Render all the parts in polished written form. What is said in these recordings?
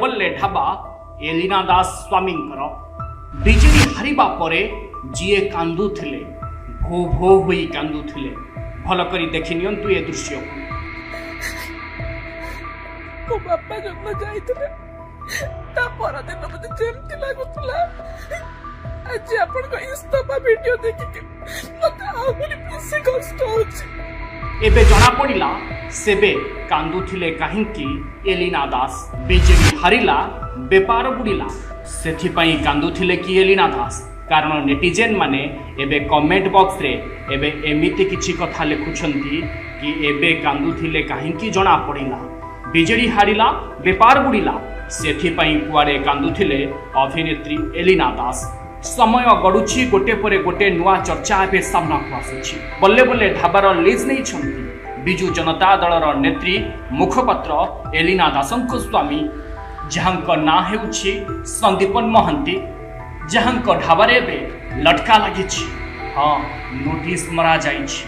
बल्ले ढाबा एलिना दास स्वामी विजेडी हारिबा परे जीए कांदुथिले भो भो होई कांदुथिले। भल करी देखि नियंतु ए दृश्य को बापा जब जाइथिले ता परदिन मते जेमति लागुतला। आज आपण को इस्तफा वीडियो देखि के मते आहुरी बेसी कष्ट होछि। एबे जना पड़िला सेबे कांदुथिले काहिंकी एलिना दास। बीजेडी हारिला बेपार बुड़िला सेथि पई कांदुथिले कि एलिना दास। कारण नेटिजेन माने एबे कमेंट बॉक्स रे एबे एमिति किछि कथा लिखुछंती कि एबे कांदुथिले काहिंकी जना पड़िला। बीजेडी हारिला बेपार बुड़िला सेथि पई कुआडे कांदुथिले अभिनेत्री एलिना दास। समय गड़ुछि गोटे परे गोटे नुआ चर्चा एबे सामना को आसुछि। बल्ले बल्ले ढाबार लिज नहीं छंती बिजु जनता दलर नेत्री मुखपत्र एलिना दासंक स्वामी जहांक ना हेउछि संदीपन महंती जहांक ढाबारे एबे लटका लागिछि। हाँ नोटिस मरा जाइछि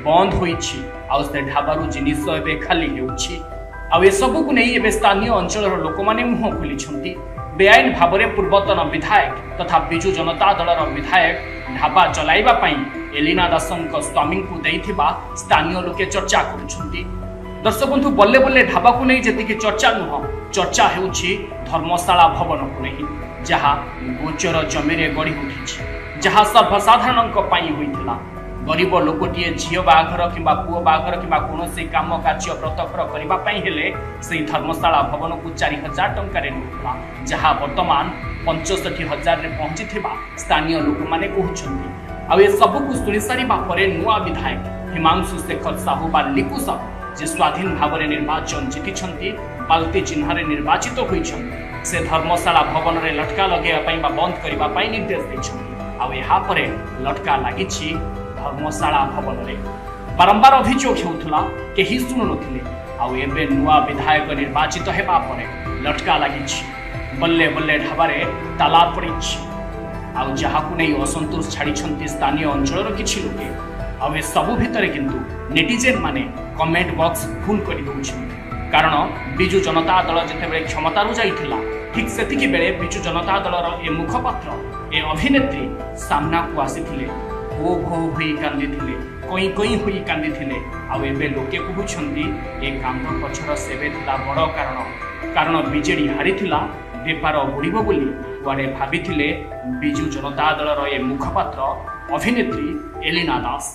बंद होइछि आ से ढाबारु जिनिस एबे खाली हेउछि। आ ए सब को नहीं एबे स्थानीय अंचलर लोक माने मुह खोली छंती। बेआईन भावरे पूर्वतन विधायक तथा बिजु जनता दलर विधायक ढाबा चलाइबा पई एलिना दासंक स्वामी को देइथिबा स्थानीय लोके चर्चा करुछंती। दर्शक बंधु बल्ले बल्ले ढाबा को नहीं जेतिके चर्चा नुह चर्चा हेउछि धर्मशाला भवन को नहीं जहा गोचर जमीरे गढ़ी उठिछि जहा सर्वसाधारणक पई होइथिला। गरीब लोकटीए झील बाघर किंबा पुओ बाघर किंबा कोनोसी काम कार्य व्रतघर करबा पई हेले सेही धर्मशाला भवन को 4000 टंका रे मिलुला जहा वर्तमान 65,000 रे पहुंची थिबा स्थानीय लोक माने कहउछंती। आ ए सब को सुनि सारिबा परे नुआ विधायक हिमांशु शेखर साहू बा लिकु साहू जे स्वाधीन भावरे निर्वाचन जीतिछंती बाल्टी चिन्हरे निर्वाचित होइछंती से धर्मशाला भवन रे लटका लगेबा पई बा बंद करबा पई निर्देश दैछंती। आ एहा परे लटका लागिछि धर्मशाला भवन रे। बारंबार अभियोग हेउथला केही सुनु नथिले। आउ एबे नुआ विधायक निर्वाचित हेबा परे लटका लागिछि। बल्ले बल्ले ढाबारे ताला पड़िछि। आउ जहाकु नै असंतोष छाड़ी छंती स्थानीय अंचलर किछि लोके। आउ ए सबु भितरे किंतु नेटिजेन माने कमेंट बॉक्स फुल करि दउछिन। कारण बिजु जनता दल जेतेबेले क्षमतारु जाइथिला ठीक सेतिकी बेले बिजु जनता दलर ए मुखपत्र ए अभिनेत्री सामना को आसीथिले भो भो हुई कांदिथिले कोई कोई हुई कांदिथिले। आउ एबे लोके कहउछंती ए कांद पछर सेबे थिला बड़ कारण बीजेडी हारिथिला बेपार बुड़िबो बोली कुआडे भाबिथिले बिजु जनता दलर ए मुखपत्र अभिनेत्री एलिना दास।